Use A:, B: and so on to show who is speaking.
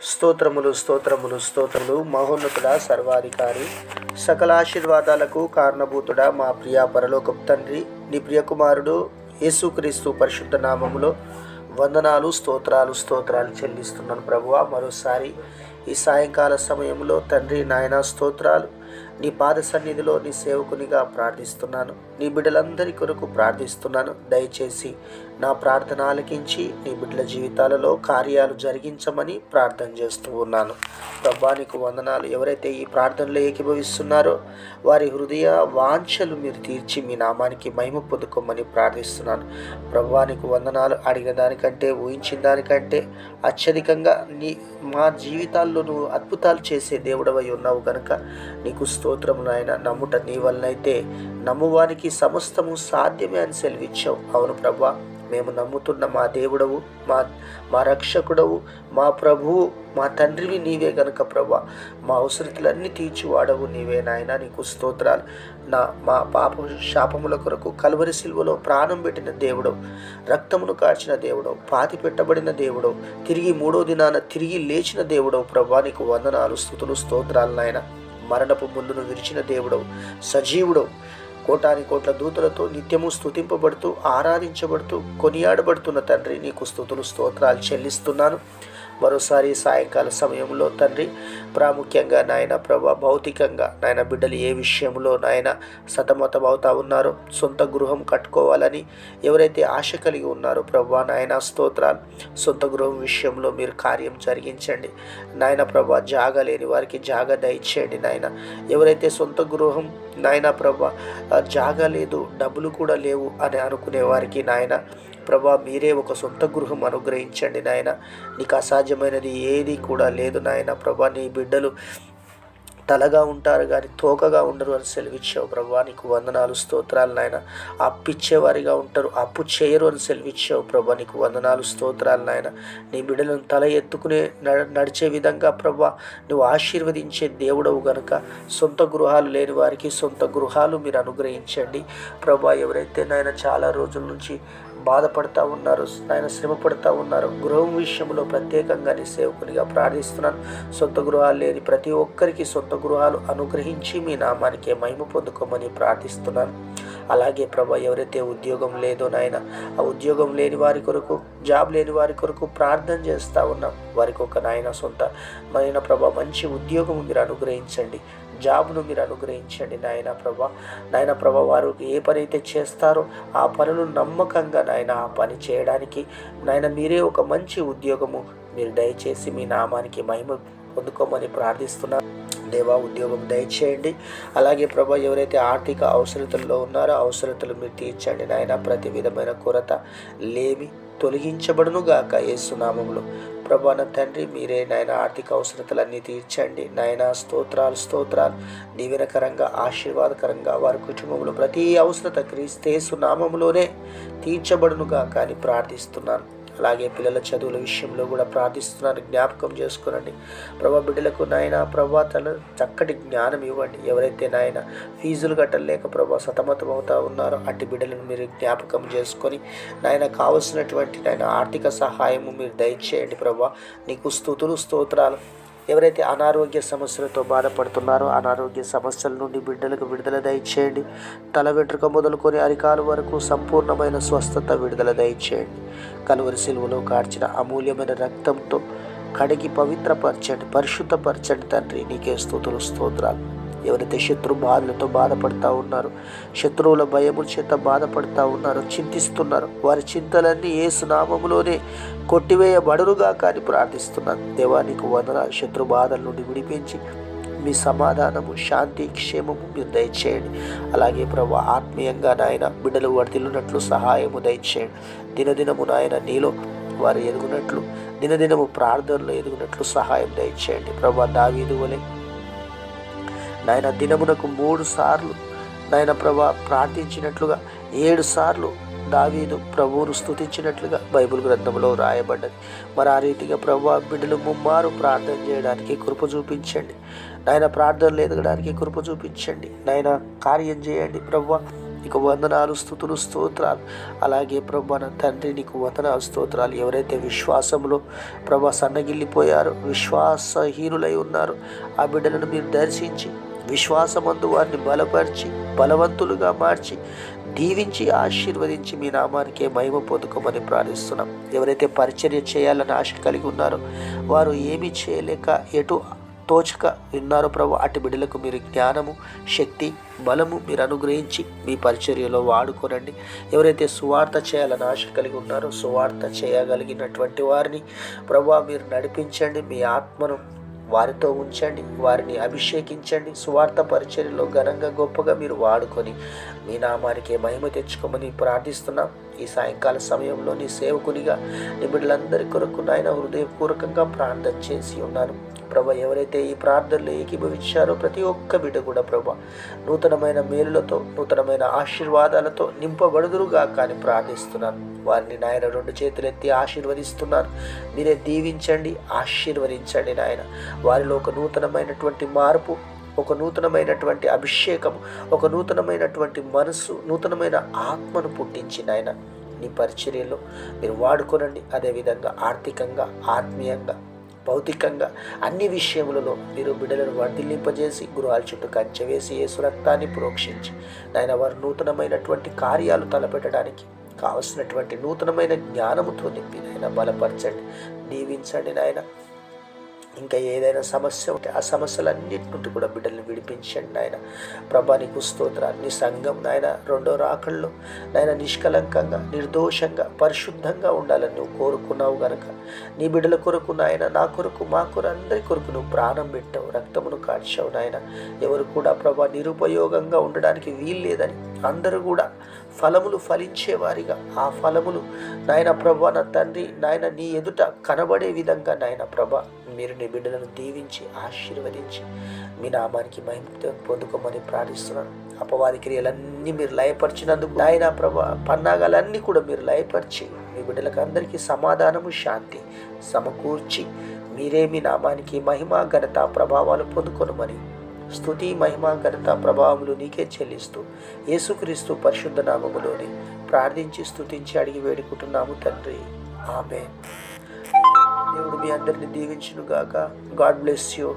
A: స్తోత్రములు స్తోత్రములు స్తోత్రములు. మహోన్నతుడా, సర్వాధికారి, సకల ఆశీర్వాదాలకు కారణభూతుడా, మా ప్రియ పరలోకపు తండ్రి, నీ ప్రియకుమారుడు యేసుక్రీస్తు పరిశుద్ధ నామములో వందనాలు, స్తోత్రాలు చెల్లిస్తున్నాను ప్రభువా. మరోసారి ఈ సాయంకాల సమయంలో తండ్రి నాయన స్తోత్రాలు. నీ పాద సన్నిధిలో నీ సేవకునిగా ప్రార్థిస్తున్నాను. నీ బిడ్డలందరి కొరకు ప్రార్థిస్తున్నాను. దయచేసి నా ప్రార్థన ఆలకించి నీ బిడ్డల జీవితాలలో కార్యాలు జరిగించమని ప్రార్థన చేస్తూ ఉన్నాను. ప్రభా నీకు వందనాలు. ఎవరైతే ఈ ప్రార్థనలో ఏకీభవిస్తున్నారో వారి హృదయ వాంఛలు మీరు తీర్చి మీ నామానికి మహిమ పొందుకోమని ప్రార్థిస్తున్నాను. ప్రభా నీకు వందనాలు. అడిగిన దానికంటే, ఊహించిన దానికంటే అత్యధికంగా మా జీవితాల్లో నువ్వు అద్భుతాలు చేసే దేవుడవై ఉన్నావు కనుక నీకు స్తోత్రము నాయన. నమ్ముట నీ వలనైతే నమ్మువానికి సమస్తము సాధ్యమే అని సెలవిచ్చావు. అవును ప్రభా, మేము నమ్ముతున్న మా దేవుడవు, మా రక్షకుడవు, మా ప్రభువు, మా తండ్రివి నీవే గనుక ప్రభా, మా అవసరతలన్నీ తీర్చివాడవు నీవే నాయన. నీకు స్తోత్రాలు. మా పాప శాపముల కొరకు కల్వరి సిలువలో ప్రాణం పెట్టిన దేవుడవు, రక్తమును కార్చిన దేవుడవు, పాతి పెట్టబడిన దేవుడవు, తిరిగి మూడో దినాన తిరిగి లేచిన దేవుడవు ప్రభా. నీకు వందనాలు, స్తుతులు, స్తోత్రాలు నాయన. మరణపు ముళ్ళును విరిచిన దేవుడవు, సజీవుడవు, కోటాని కోట్ల దూతలతో నిత్యము స్తుతింపబడుతూ ఆరాధించబడుతూ కొనియాడబడుతున్న తండ్రి, నీకు స్తుతులు స్తోత్రాలు చెల్లిస్తున్నాను. మరోసారి సాయంకాల సమయంలో తండ్రి, ప్రాముఖ్యంగా నాయన ప్రభా, భౌతికంగా నాయన బిడ్డలు ఏ విషయంలో నాయన సతమతమవుతా ఉన్నారో, సొంత గృహం కట్టుకోవాలని ఎవరైతే ఆశ కలిగి ఉన్నారో ప్రభా నాయన స్తోత్రాలు. సొంత గృహం విషయంలో మీరు కార్యం జరిగించండి నాయన ప్రభా. జాగా లేని వారికి జాగా దయచేయండి నాయన. ఎవరైతే సొంత గృహం నాయన ప్రభా జాగా లేదు, డబ్బులు కూడా లేవు అని అనుకునే వారికి నాయన ప్రభా మీరే ఒక సొంత గృహం అనుగ్రహించండి నాయన. నీకు అసాధ్యమైనది ఏది కూడా లేదు నాయన ప్రభా. నీ బిడ్డలు తలగా ఉంటారు కానీ తోకగా ఉండరు అని సెలవిచ్చావు ప్రభా. నీకు వందనాలు, స్తోత్రాలు నాయన. అప్పిచ్చేవారిగా ఉంటారు, అప్పు చేయరు అని సెలవిచ్చావు ప్రభా. నీకు వందనాలు, స్తోత్రాలు నాయన. నీ బిడ్డలను తల ఎత్తుకునే నడిచే విధంగా ప్రభా నువ్వు ఆశీర్వదించే దేవుడవు గనుక సొంత గృహాలు లేని వారికి సొంత గృహాలు మీరు అనుగ్రహించండి ప్రభా. ఎవరైతే నాయన చాలా రోజుల నుంచి బాధపడతా ఉన్నారు నాయన, శ్రమ పడుతూ ఉన్నారు, గృహం విషయంలో ప్రత్యేకంగా నీ సేవకునిగా ప్రార్థిస్తున్నాను. సొంత గృహాలు లేని ప్రతి ఒక్కరికి సొంత గృహాలు అనుగ్రహించి మీ నామానికే మహిమ పొందుకోమని ప్రార్థిస్తున్నాను. అలాగే ప్రభా, ఎవరైతే ఉద్యోగం లేదో నాయన, ఆ ఉద్యోగం లేని వారి కొరకు, జాబ్ లేని వారి కొరకు ప్రార్థన చేస్తూ ఉన్నాం. వారికి ఒక నాయన సొంత నాయన ప్రభా మంచి ఉద్యోగం మీరు అనుగ్రహించండి, జాబ్ను మీరు అనుగ్రహించండి నాయన ప్రభా. వారు ఏ పని అయితే చేస్తారో ఆ పనులు నమ్మకంగా నాయన ఆ పని చేయడానికి నాయన మీరే ఒక మంచి ఉద్యోగము మీరు దయచేసి మీ నామానికి మహిమ పొందుకోమని ప్రార్థిస్తున్నారు. దేవా, ఉద్యోగం దయచేయండి. అలాగే ప్రభా, ఎవరైతే ఆర్థిక అవసరతల్లో ఉన్నారో అవసరతలు మీరు తీర్చండి నాయన. ప్రతి విధమైన కొరత లేమి తొలగించబడును గాక యేసు నామములో. ప్రభా నా తండ్రి, మీరే నాయన ఆర్థిక అవసరతలన్నీ తీర్చండి నాయన. స్తోత్రాలు. దీవెనకరంగా, ఆశీర్వాదకరంగా వారి కుటుంబంలో ప్రతి అవసరత క్రీస్తు యేసు నామములోనే తీర్చబడును గాక అని ప్రార్థిస్తున్నాను. అలాగే పిల్లల చదువుల విషయంలో కూడా ప్రార్థిస్తున్నాను. జ్ఞాపకం చేసుకోనండి ప్రభా. బిడ్డలకు నాయన ప్రభా తన చక్కటి జ్ఞానం ఇవ్వండి. ఎవరైతే నాయన ఫీజులు కట్టలేక ప్రభా సతమతం అవుతా ఉన్నారో అట్టి బిడ్డలను మీరు జ్ఞాపకం చేసుకొని నాయన కావలసినటువంటి నాయన ఆర్థిక సహాయము మీరు దయచేయండి ప్రభా. నీకు స్తుతులు, స్తోత్రాలు. ఎవరైతే అనారోగ్య సమస్యలతో బాధపడుతున్నారో అనారోగ్య సమస్యల నుండి బిడ్డలకు విడుదల దయచేయండి. తల వెంట్రుక మొదలుకొని అరికాలు వరకు సంపూర్ణమైన స్వస్థత, విడుదల దయచేయండి. కలువరి సిలువలో కార్చిన అమూల్యమైన రక్తంతో కడిగి పవిత్రపరచండి, పరిశుద్ధపరచండి తండ్రి. నీకే స్తుతులు, స్తోత్రాలు. ఎవరైతే శత్రు బాధలతో బాధపడతా ఉన్నారో, శత్రువుల భయముల చేత బాధపడతా ఉన్నారో, చింతిస్తున్నారు, వారి చింతలన్నీ యేసు నామములోనే కొట్టివేయబడునుగా కానీ ప్రార్థిస్తున్నాను. దేవా నీకు వందనాలు. శత్రు బాధల నుండి విడిపించి మీ సమాధానము, శాంతి, క్షేమము మీరు దయచేయండి. అలాగే ప్రభా, ఆత్మీయంగా నాయన బిడ్డలు వర్ధిల్లునట్లు సహాయము దయచేయండి. దినదినము నాయన నీలో వారు ఎదుగునట్లు, దినదినము ప్రార్థనలో ఎదుగునట్లు సహాయం దయచేయండి ప్రభా. దావీదు వలె నాయన దినమునకు 3 సార్లు నాయన ప్రభా ప్రార్థించినట్లుగా 7 సార్లు దావీదు ప్రభువును స్తుతించినట్లుగా బైబిల్ గ్రంథంలో రాయబడ్డది. మరి ఆ రీతిగా ప్రభా బిడ్డలు ముమ్మారు ప్రార్థన చేయడానికి కృప చూపించండి నాయన. ప్రార్థనలు ఎదగడానికి కృప చూపించండి నాయన. కార్యం చేయండి ప్రభా. నీకు వందనాలు, స్తుతులు, స్తోత్రాలు. అలాగే ప్రభా నా తండ్రి నీకు వందనాలు, స్తోత్రాలు. ఎవరైతే విశ్వాసంలో ప్రభా సన్నగిల్లిపోయారో, విశ్వాసహీనులై ఉన్నారు, ఆ బిడ్డలను మీరు దర్శించి విశ్వాసమందు వారిని బలపరిచి బలవంతులుగా మార్చి దీవించి ఆశీర్వదించి మీ నామానికే మహిమ పొందుకోమని ప్రార్థిస్తున్నాం. ఎవరైతే పరిచర్య చేయాలని ఆశ కలిగి ఉన్నారో, వారు ఏమీ చేయలేక ఎటు తోచక ఉన్నారో ప్రభు, అటు బిడ్డలకు మీరు జ్ఞానము, శక్తి, బలము మీరు అనుగ్రహించి మీ పరిచర్యలో వాడుకోనండి. ఎవరైతే సువార్త చేయాలని ఆశ కలిగి ఉన్నారో, సువార్త చేయగలిగినటువంటి వారిని ప్రభు మీరు నడిపించండి. మీ ఆత్మను వారితో ఉంచండి, వారిని అభిషేకించండి. సువార్త పరిచర్యలో ఘనంగా గొప్పగా మీరు వాడుకొని మీ నామానికి మహిమ తెచ్చుకోమని ప్రార్థిస్తున్నాం. ఈ సాయంకాల సమయంలో నీ సేవకునిగా నీ బిడ్డలందరి కొరకు నాయన హృదయపూర్వకంగా ప్రార్థన చేసి ఉన్నాను ప్రభా. ఎవరైతే ఈ ప్రార్థనలు ఏకీభవించారో ప్రతి ఒక్క బిడ్డ కూడా ప్రభా నూతనమైన మేలులతో, నూతనమైన ఆశీర్వాదాలతో నింపబడుదురుగా కానీ ప్రార్థిస్తున్నాను. వారిని నాయన 2 చేతులెత్తి ఆశీర్వదిస్తున్నాను. మీరే దీవించండి, ఆశీర్వదించండి నాయన. వారిలో ఒక నూతనమైనటువంటి మార్పు, ఒక నూతనమైనటువంటి అభిషేకం, ఒక నూతనమైనటువంటి మనసు, నూతనమైన ఆత్మను పుట్టించి నాయన నీ పరిచర్యలో మీరు వాడుకోనండి. అదేవిధంగా ఆర్థికంగా, ఆత్మీయంగా, భౌతికంగా అన్ని విషయములలో మీరు బిడ్డలను వర్ధిల్లింపజేసి గృహాల చుట్టూ కంచె వేసి యేసు రక్తాన్ని ప్రోక్షించి నాయన వారు నూతనమైనటువంటి కార్యాలు తలపెట్టడానికి కావలసినటువంటి నూతనమైన జ్ఞానముతో నింపి నాయన బలపరచండి, దీవించండి నాయన. ఇంకా ఏదైనా సమస్య ఉంటే ఆ సమస్యలన్నిటి నుండి కూడా బిడ్డల్ని విడిపించండి నాయన. ప్రభా నీకు స్తోత్రాలు. నీ సంఘం నాయన 2వ రాకడలో నాయన నిష్కలంకంగా, నిర్దోషంగా, పరిశుద్ధంగా ఉండాలని నువ్వు కోరుకున్నావు గనక నీ బిడ్డల కొరకు నాయన, నా కొరకు, మా కొరకు, అందరి కొరకు నువ్వు ప్రాణం పెట్టావు, రక్తమును కాల్చావు నాయన. ఎవరు కూడా ప్రభా నిరుపయోగంగా ఉండడానికి వీలు లేదని, అందరూ కూడా ఫలములు ఫలించేవారిగా, ఆ ఫలములు నాయన ప్రభా నా తండ్రి నాయన నీ ఎదుట కనబడే విధంగా నాయన ప్రభా మీరు నీ బిడ్డలను దీవించి ఆశీర్వదించి మీ నామానికి మహిమ పొందుకోమని ప్రార్థిస్తున్నాను. అపవాది క్రియలన్నీ మీరు లయపరిచినందుకు నాయన ప్రభా పన్నాగాలన్నీ కూడా మీరు లయపరిచి మీ బిడ్డలకు అందరికీ సమాధానము, శాంతి సమకూర్చి మీరే మీ నామానికి మహిమ, ఘనత, ప్రభావాలు పొందుకొనమని స్తుతి, మహిమ, ఘనత, ప్రభావములు నీకే చెల్లిస్తూ యేసుక్రీస్తు పరిశుద్ధ నామములోని ప్రార్థించి స్తుతించి అడిగి వేడుకుంటున్నాము తండ్రి. ఆమేన్. దేవుడు మీ అందరిని దీవించును గాక. God bless you.